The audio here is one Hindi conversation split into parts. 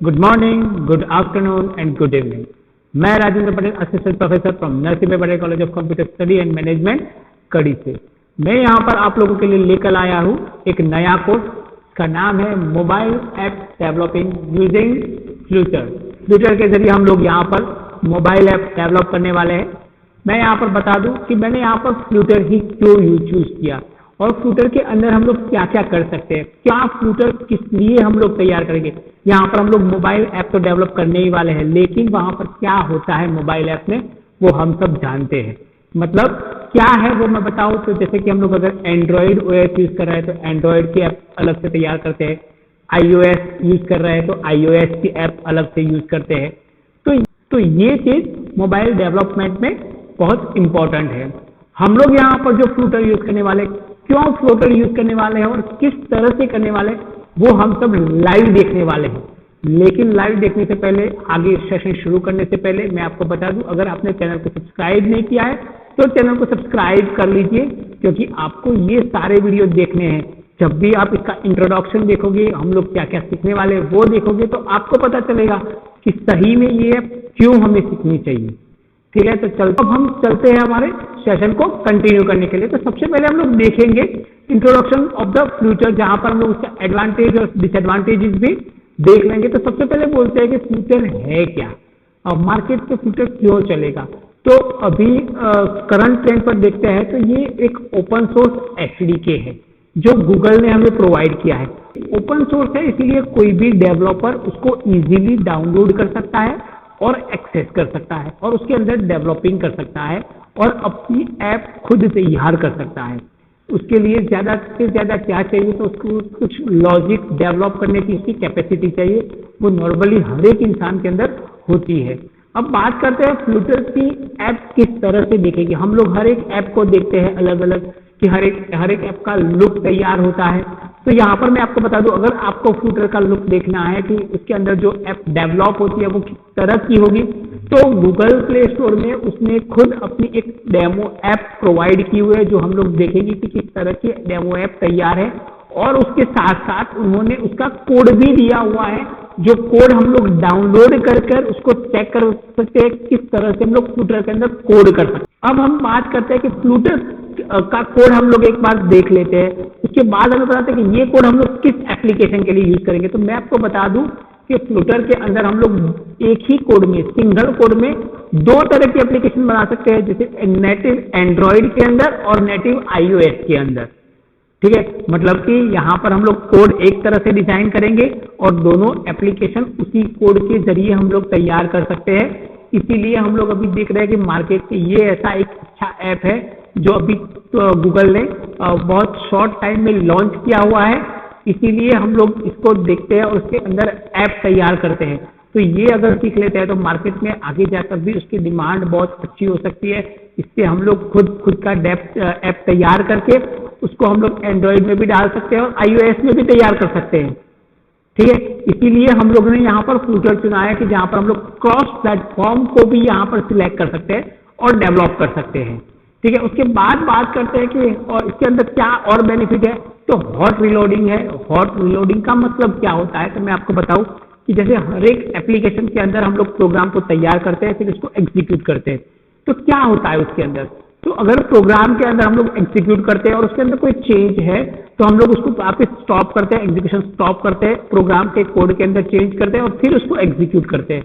Good morning, good afternoon and good evening. मैं Rajendra Patel, assistant professor from Narsinh Patel college of computer study and management, Kadi से। मैं यहाँ पर आप लोगों के लिए लेकर आया हूँ एक नया कोर्स। का नाम है mobile app developing using flutter. Flutter के जरिए हम लोग यहाँ पर मोबाइल ऐप डेवलप करने वाले हैं। मैं यहाँ पर बता दूं कि मैंने यहाँ पर फ्लूटर ही क्यों चूज किया और फ्लूटर के अंदर हम लोग क्या क्या कर सकते हैं, क्या फ्लूटर किस लिए हम लोग तैयार करेंगे। यहाँ पर हम लोग मोबाइल ऐप तो डेवलप करने ही वाले हैं, लेकिन वहाँ पर क्या होता है मोबाइल ऐप में वो हम सब जानते हैं। मतलब क्या है वो मैं बताऊँ तो जैसे कि हम लोग अगर एंड्रॉइड ओएस यूज कर रहे हैं तो एंड्रॉइड की ऐप अलग से तैयार करते हैं, iOS यूज कर रहे हैं तो iOS की ऐप अलग से यूज करते हैं। तो ये चीज मोबाइल डेवलपमेंट में बहुत इंपॉर्टेंट है। हम लोग यहाँ पर जो फ्लूटर यूज करने वाले, क्यों फ्लूटर यूज करने वाले हैं और किस तरह से करने वाले, वो हम सब लाइव देखने वाले हैं। लेकिन लाइव देखने से पहले, आगे सेशन शुरू करने से पहले मैं आपको बता दूं, अगर आपने चैनल को सब्सक्राइब नहीं किया है तो चैनल को सब्सक्राइब कर लीजिए, क्योंकि आपको ये सारे वीडियो देखने हैं। जब भी आप इसका इंट्रोडक्शन देखोगे, हम लोग क्या क्या सीखने वाले हैं वो देखोगे, तो आपको पता चलेगा कि सही में ये क्यों हमें सीखनी चाहिए। ठीक है, तो अब हम चलते हैं हमारे सेशन को कंटिन्यू करने के लिए। तो सबसे पहले हम लोग देखेंगे इंट्रोडक्शन ऑफ द फ्लूटर, जहां पर हम लोग उसका एडवांटेज और डिसएडवांटेजेस भी देख लेंगे। तो सबसे पहले बोलते हैं कि फ्लूटर है क्या और मार्केट पे फ्लूटर क्यों चलेगा। तो अभी करंट ट्रेंड पर देखते हैं तो ये एक ओपन सोर्स एसडीके है जो गूगल ने हमें प्रोवाइड किया है। ओपन सोर्स है, इसीलिए कोई भी डेवलपर उसको इजीली डाउनलोड कर सकता है और एक्सेस कर सकता है और उसके अंदर डेवलपिंग कर सकता है और अपनी ऐप खुद तैयार कर सकता है। उसके लिए ज़्यादा से ज़्यादा क्या चाहिए, तो उसको कुछ लॉजिक डेवलप करने की उसकी कैपेसिटी चाहिए, वो नॉर्मली हर एक इंसान के अंदर होती है। अब बात करते हैं फ्लूटर की ऐप किस तरह से देखेगी। हम लोग हर एक ऐप को देखते हैं अलग अलग, कि हर एक ऐप का लुक तैयार होता है। तो यहाँ पर मैं आपको बता दूं, अगर आपको फ्लूटर का लुक देखना है कि उसके अंदर जो ऐप डेवलप होती है वो किस तरह की होगी, तो गूगल प्ले स्टोर में उसने खुद अपनी एक डेमो ऐप प्रोवाइड की हुई है, जो हम लोग देखेंगे कि किस तरह की डेमो ऐप तैयार है। और उसके साथ साथ उन्होंने उसका कोड भी दिया हुआ है, जो कोड हम लोग डाउनलोड कर उसको चेक कर सकते हैं किस तरह से हम लोग फ्लूटर के अंदर कोड कर सकते हैं। अब हम बात करते हैं कि फ्लूटर का कोड हम लोग एक बार देख लेते हैं, उसके बाद हमें बताते हैं कि ये कोड हम लोग किस एप्लीकेशन के लिए यूज करेंगे। तो मैं आपको बता दूं कि फ्लूटर के अंदर हम लोग एक ही कोड में, सिंगल कोड में दो तरह की एप्लीकेशन बना सकते हैं, जैसे नेटिव एंड्रॉइड के अंदर और नेटिव iOS के अंदर। ठीक है, मतलब कि यहाँ पर हम लोग कोड एक तरह से डिजाइन करेंगे और दोनों एप्लीकेशन उसी कोड के जरिए हम लोग तैयार कर सकते हैं। इसीलिए हम लोग अभी देख रहे हैं कि मार्केट में ये ऐसा एक अच्छा ऐप है जो अभी गूगल ने बहुत शॉर्ट टाइम में लॉन्च किया हुआ है। इसीलिए हम लोग इसको देखते हैं और उसके अंदर ऐप तैयार करते हैं। तो ये अगर सीख लेते हैं तो मार्केट में आगे जाकर भी उसकी डिमांड बहुत अच्छी हो सकती है। इससे हम लोग खुद का ऐप तैयार करके उसको हम लोग एंड्रॉइड में भी डाल सकते हैं और iOS में भी तैयार कर सकते हैं। ठीक है, इसीलिए हम लोगों ने यहाँ पर फ्लूटर चुना है कि जहाँ पर हम लोग क्रॉस प्लेटफॉर्म को भी यहाँ पर सिलेक्ट कर सकते हैं और डेवलप कर सकते हैं। ठीक है, उसके बाद बात करते हैं कि और इसके अंदर क्या और बेनिफिट है। तो हॉट रीलोडिंग है। हॉट रीलोडिंग का मतलब क्या होता है, तो मैं आपको बताऊं कि जैसे हर एक एप्लीकेशन के अंदर हम लोग प्रोग्राम को तैयार करते हैं, फिर उसको एग्जीक्यूट करते हैं। तो क्या होता है उसके अंदर, तो अगर प्रोग्राम के अंदर हम लोग एग्जीक्यूट करते हैं और उसके अंदर कोई चेंज है तो हम लोग उसको वापस स्टॉप करते हैं, एग्जीक्यूशन स्टॉप करते हैं, प्रोग्राम के कोड के अंदर चेंज करते हैं और फिर उसको एग्जीक्यूट करते हैं।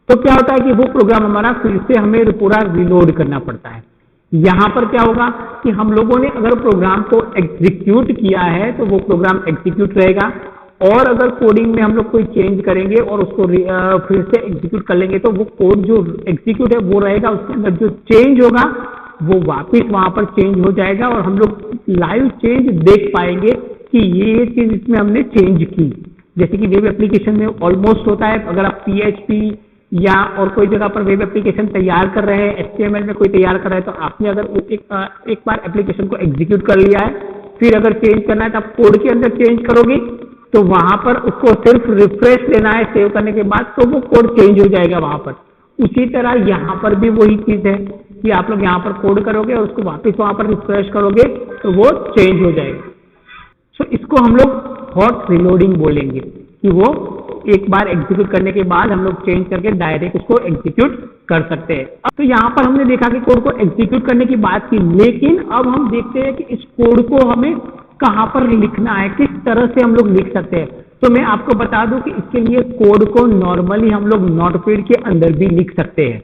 तो क्या होता है कि वो प्रोग्राम हमारा फिर से हमें पूरा रिलोड करना पड़ता है। यहाँ पर क्या होगा कि हम लोगों ने अगर प्रोग्राम को एग्जीक्यूट किया है तो वो प्रोग्राम एग्जीक्यूट रहेगा, और अगर कोडिंग में हम लोग कोई चेंज करेंगे और उसको फिर से एग्जीक्यूट कर लेंगे तो वो कोड जो एग्जीक्यूट है वो रहेगा, उसके अंदर जो चेंज होगा वो वापस वहां पर चेंज हो जाएगा और हम लोग लाइव चेंज देख पाएंगे कि ये चीज इसमें हमने चेंज की। जैसे कि वेब एप्लीकेशन में ऑलमोस्ट होता है, अगर आप PHP या और कोई जगह पर वेब एप्लीकेशन तैयार कर रहे हैं, HTML में कोई तैयार कर रहा है, तो आपने अगर एक बार एप्लीकेशन को एग्जीक्यूट कर लिया है, फिर अगर चेंज करना है तो आप कोड के अंदर चेंज करोगे, तो वहां पर उसको सिर्फ रिफ्रेश लेना है सेव करने के बाद, तो वो कोड चेंज हो जाएगा वहां पर। उसी तरह यहाँ पर भी वही चीज है कि आप लोग यहाँ पर कोड करोगे और उसको वापस वहां पर रिफ्रेश करोगे तो वो चेंज हो जाएगा। सो इसको हम लोग हॉट रिलोडिंग बोलेंगे कि वो एक बार एग्जीक्यूट करने के बाद हम लोग चेंज करके डायरेक्ट उसको एग्जीक्यूट कर सकते हैं। अब तो यहाँ पर हमने देखा कि कोड को एग्जीक्यूट करने की बात की, लेकिन अब हम देखते हैं कि इस कोड को हमें कहाँ पर लिखना है, किस तरह से हम लोग लिख सकते हैं। तो मैं आपको बता दूं कि इसके लिए कोड को नॉर्मली हम लोग नोटपैड के अंदर भी लिख सकते हैं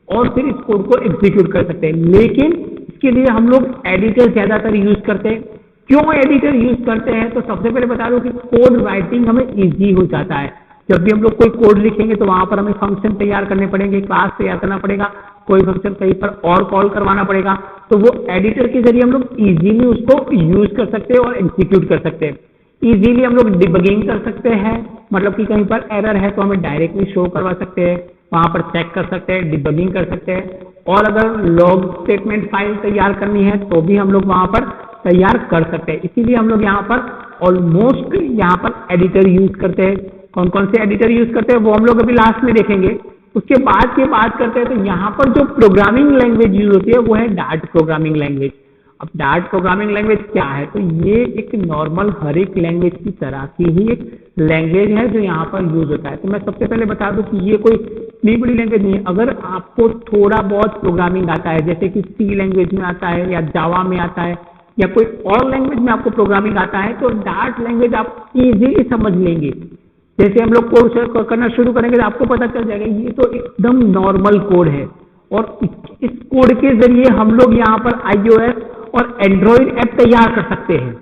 और फिर इस कोड को एग्जीक्यूट कर सकते हैं, लेकिन इसके लिए हम लोग एडिटर ज्यादातर यूज करते हैं। क्यों एडिटर यूज करते हैं? तो सबसे पहले बता दूं कि कोड राइटिंग हमें इजी हो जाता है। जब भी हम लोग कोई कोड लिखेंगे तो वहां पर हमें फंक्शन तैयार करने पड़ेंगे, क्लास तैयार करना पड़ेगा, कोई फंक्शन कहीं पर और कॉल करवाना पड़ेगा, तो वो एडिटर के जरिए हम लोग इजीली उसको यूज कर सकते हैं और एग्जीक्यूट कर सकते हैं। इजीली हम लोग डिबगिंग कर सकते हैं, मतलब कि कहीं पर एरर है तो हमें डायरेक्टली शो करवा सकते हैं, वहां पर चेक कर सकते हैं, डिबगिंग कर सकते हैं, और अगर लॉग स्टेटमेंट फाइल तैयार करनी है तो भी हम लोग वहां पर तैयार कर सकते हैं। इसीलिए हम लोग यहाँ पर ऑलमोस्ट यहाँ पर एडिटर यूज करते हैं। कौन कौन से एडिटर यूज करते हैं वो हम लोग अभी लास्ट में देखेंगे। उसके बाद की बात करते हैं तो यहाँ पर जो प्रोग्रामिंग लैंग्वेज यूज होती है वो है डार्ट प्रोग्रामिंग लैंग्वेज। अब डार्ट प्रोग्रामिंग लैंग्वेज क्या है? तो ये एक नॉर्मल हर एक लैंग्वेज की तरह की ही एक लैंग्वेज है जो यहाँ पर यूज होता है। तो मैं सबसे पहले बता दूं कि ये कोई इतनी बड़ी लैंग्वेज नहीं है। अगर आपको थोड़ा बहुत प्रोग्रामिंग आता है, जैसे कि सी लैंग्वेज में आता है या जावा में आता है या कोई और लैंग्वेज में आपको प्रोग्रामिंग आता है, तो डार्ट लैंग्वेज आप इजीली समझ लेंगे। जैसे हम लोग कोड करना शुरू करेंगे तो आपको पता चल जाएगा ये तो एकदम नॉर्मल कोड है, और इस कोड के जरिए हम लोग यहाँ पर iOS और एंड्रॉइड ऐप तैयार कर सकते हैं।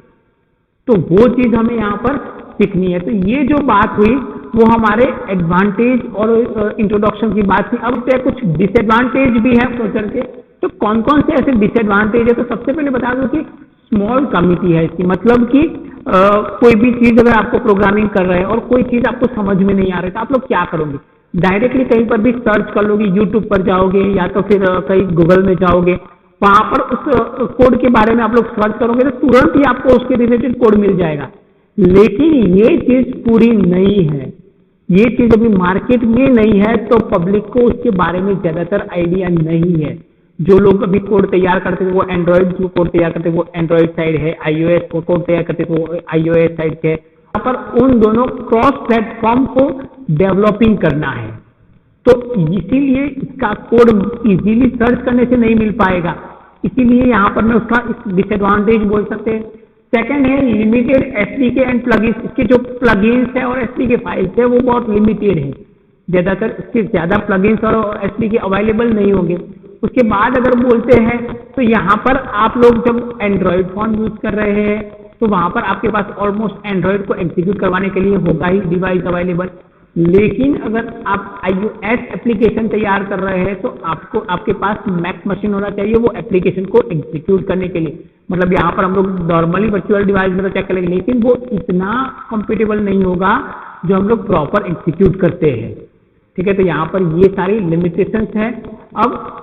तो वो चीज हमें यहाँ पर सीखनी है। तो ये जो बात हुई वो हमारे एडवांटेज और इंट्रोडक्शन की बात थी। अब क्या कुछ डिसएडवांटेज भी है फ्यूचर के। तो कौन कौन से ऐसे डिसएडवांटेज है? तो सबसे पहले बता दूं कि स्मॉल कमिटी है इसकी, मतलब कि कोई भी चीज अगर आपको प्रोग्रामिंग कर रहे हैं और कोई चीज आपको समझ में नहीं आ रही तो आप लोग क्या करोगे? डायरेक्टली कहीं पर भी सर्च कर लोगे, यूट्यूब पर जाओगे या तो फिर कहीं गूगल में जाओगे, वहां पर उस कोड के बारे में आप लोग सर्च करोगे तो तुरंत ही आपको उसके रिलेटेड कोड मिल जाएगा। लेकिन ये चीज पूरी नहीं है, ये चीज अभी मार्केट में नहीं है, तो पब्लिक को उसके बारे में ज्यादातर आइडिया नहीं है। जो लोग अभी कोड तैयार करते थे वो एंड्रॉइड जो कोड तैयार करते वो एंड्रॉइड साइड है, iOS को कोड तैयार करते थे वो iOS साइड है। यहाँ पर उन दोनों क्रॉस प्लेटफॉर्म को डेवलपिंग करना है, तो इसीलिए इसका कोड इजीली सर्च करने से नहीं मिल पाएगा। इसीलिए यहाँ पर मैं उसका डिसएडवांटेज बोल सकते हैं। सेकंड है लिमिटेड एसडीके एंड प्लगइन्स। इसके जो प्लगइन्स है और एसडीके फाइल्स है वो बहुत लिमिटेड है, ज्यादातर इसके ज्यादा प्लगइन्स और एसडीके अवेलेबल नहीं होंगे। उसके बाद अगर बोलते हैं तो यहाँ पर आप लोग जब एंड्रॉइड फोन यूज कर रहे हैं तो वहां पर आपके पास ऑलमोस्ट एंड्रॉइड को एग्जीक्यूट करवाने के लिए होगा ही डिवाइस अवेलेबल। लेकिन अगर आप iOS एप्लीकेशन तैयार कर रहे हैं तो आपको आपके पास मैक मशीन होना चाहिए वो एप्लीकेशन को एग्जीक्यूट करने के लिए। मतलब यहाँ पर हम लोग नॉर्मली वर्चुअल डिवाइस में तो चेक करेंगे, लेकिन वो इतना कंपेटेबल नहीं होगा जो हम लोग प्रॉपर एग्जीक्यूट करते हैं। ठीक है, तो यहाँ पर ये सारी लिमिटेशंस हैं। अब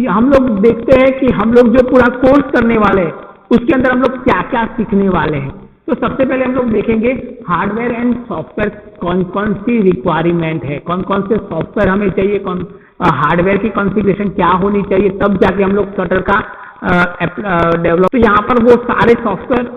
हम लोग देखते हैं कि हम लोग जो पूरा कोर्स करने वाले हैं उसके अंदर हम लोग क्या क्या सीखने वाले हैं। तो सबसे पहले हम लोग देखेंगे हार्डवेयर एंड सॉफ्टवेयर कौन कौन सी रिक्वायरमेंट है, कौन कौन से सॉफ्टवेयर हमें चाहिए, कौन हार्डवेयर की कॉन्फ़िगरेशन क्या होनी चाहिए, तब जाके हम लोग फ्लटर का डेवलप। तो यहाँ पर वो सारे सॉफ्टवेयर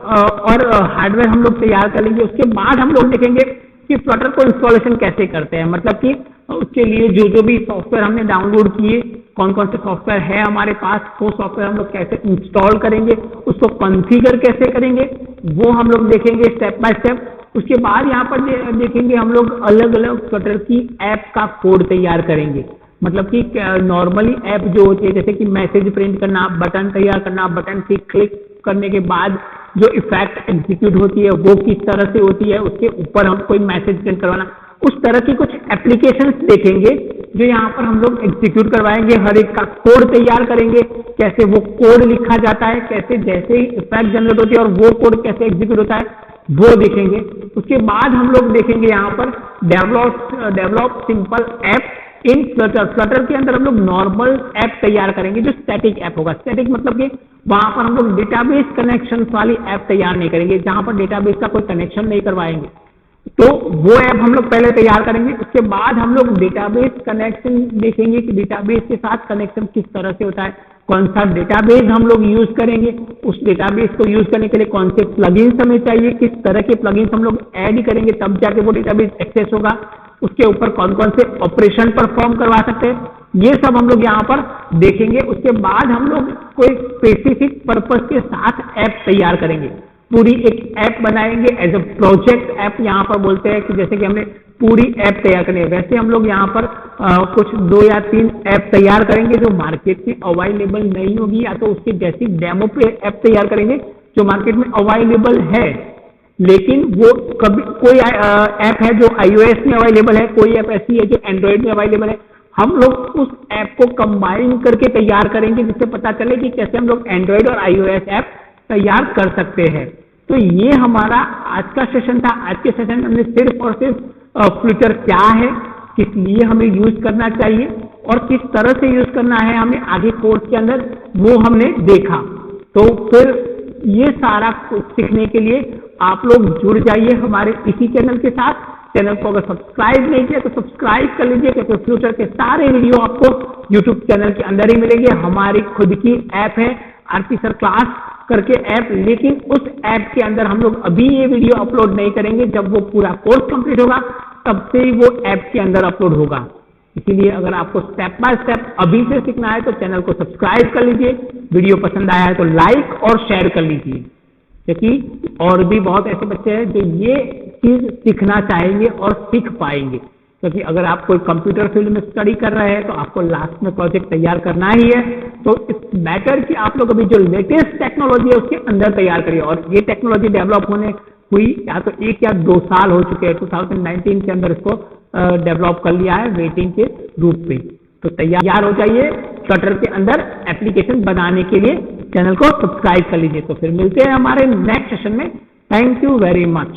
और हार्डवेयर हम लोग तैयार कर लेंगे। उसके बाद हम लोग देखेंगे कि फ्लटर को इंस्टॉलेशन कैसे करते हैं, मतलब कि उसके लिए जो जो भी सॉफ्टवेयर हमने डाउनलोड किए, कौन कौन से सॉफ्टवेयर है हमारे पास, वो सॉफ्टवेयर हम लोग कैसे इंस्टॉल करेंगे, उसको कॉन्फ़िगर कैसे करेंगे, वो हम लोग देखेंगे स्टेप बाय स्टेप। उसके बाद यहाँ पर देखेंगे हम लोग अलग अलग फ्लटर की ऐप का कोड तैयार करेंगे। मतलब कि नॉर्मली ऐप जो होती है जैसे कि मैसेज प्रिंट करना, बटन तैयार करना, बटन से क्लिक करने के बाद जो इफेक्ट एग्जीक्यूट होती है वो किस तरह से होती है, उसके ऊपर हम कोई मैसेज प्रिंट करवाना, उस तरह की कुछ एप्लीकेशंस देखेंगे जो यहाँ पर हम लोग एग्जीक्यूट करवाएंगे। हर एक का कोड तैयार करेंगे, कैसे वो कोड लिखा जाता है, कैसे जैसे ही इफेक्ट जनरेट होती है और वो कोड कैसे एग्जीक्यूट होता है वो देखेंगे। उसके बाद हम लोग देखेंगे यहाँ पर डेवलप सिंपल ऐप इन फ्लटर। फ्लटर के अंदर हम लोग नॉर्मल ऐप तैयार करेंगे जो स्टैटिक ऐप होगा। स्टैटिक मतलब कि वहां पर हम लोग डेटाबेस कनेक्शन वाली ऐप तैयार नहीं करेंगे, जहां पर डेटाबेस का कोई कनेक्शन नहीं करवाएंगे, तो वो ऐप हम लोग पहले तैयार करेंगे। उसके बाद हम लोग डेटाबेस कनेक्शन देखेंगे कि डेटाबेस के साथ कनेक्शन किस तरह से होता है, कौन सा डेटाबेस हम लोग यूज करेंगे, उस डेटाबेस को यूज करने के लिए कौन से प्लगइन्स हमें चाहिए, किस तरह के प्लगइन्स हम लोग ऐड करेंगे तब जाके वो डेटाबेस एक्सेस होगा। उसके ऊपर कौन कौन से ऑपरेशन परफॉर्म करवा सकते हैं, ये सब हम लोग यहाँ पर देखेंगे। उसके बाद हम लोग कोई स्पेसिफिक पर्पस के साथ ऐप तैयार करेंगे, पूरी एक ऐप बनाएंगे एज अ प्रोजेक्ट ऐप। यहाँ पर बोलते हैं कि जैसे कि हमने पूरी ऐप तैयार करनी है, वैसे हम लोग यहाँ पर कुछ 2 या 3 ऐप तैयार करेंगे जो मार्केट में अवेलेबल नहीं होगी, या तो उसकी जैसी डेमो पे ऐप तैयार करेंगे जो मार्केट में अवेलेबल है, लेकिन वो कभी कोई ऐप है जो iOS में अवेलेबल है, कोई ऐप ऐसी है जो एंड्रॉइड में अवेलेबल है। हम लोग उस ऐप को कंबाइन करके तैयार करेंगे जिससे पता चले कि कैसे हम लोग एंड्रॉइड और iOS ऐप तैयार कर सकते हैं। तो ये हमारा आज का सेशन था। आज के सेशन में हमने सिर्फ और सिर्फ फ्लूटर क्या है, किस लिए हमें यूज करना चाहिए और किस तरह से यूज करना है हमें आगे कोर्स के अंदर, वो हमने देखा। तो फिर ये सारा कुछ सीखने के लिए आप लोग जुड़ जाइए हमारे इसी चैनल के साथ। चैनल को अगर सब्सक्राइब नहीं किया तो सब्सक्राइब कर लीजिए, क्योंकि फ्लूटर के सारे वीडियो आपको यूट्यूब चैनल के अंदर ही मिलेंगे। हमारी खुद की ऐप है आरपी सर क्लास करके ऐप, लेकिन उस ऐप के अंदर हम लोग अभी ये वीडियो अपलोड नहीं करेंगे, जब वो पूरा कोर्स कंप्लीट होगा तब से ही वो ऐप के अंदर अपलोड होगा। इसीलिए अगर आपको स्टेप बाय स्टेप अभी से सीखना है तो चैनल को सब्सक्राइब कर लीजिए, वीडियो पसंद आया है तो लाइक और शेयर कर लीजिए, क्योंकि और भी बहुत ऐसे बच्चे हैं जो ये चीज सीखना चाहेंगे और सीख पाएंगे। क्योंकि अगर आप कोई कंप्यूटर फील्ड में स्टडी कर रहे हैं तो आपको लास्ट में प्रोजेक्ट तैयार करना ही है, तो इट्स बेटर कि आप लोग अभी जो लेटेस्ट टेक्नोलॉजी है उसके अंदर तैयार करिए। और ये टेक्नोलॉजी डेवलप होने हुई या तो 1 या 2 साल हो चुके हैं, 2019 के अंदर इसको डेवलप कर लिया है वेटिंग के रूप में। तो तैयार हो जाइए फ्लटर के अंदर एप्लीकेशन बनाने के लिए, चैनल को सब्सक्राइब कर लीजिए। तो फिर मिलते हैं हमारे नेक्स्ट सेशन में। Thank you very much.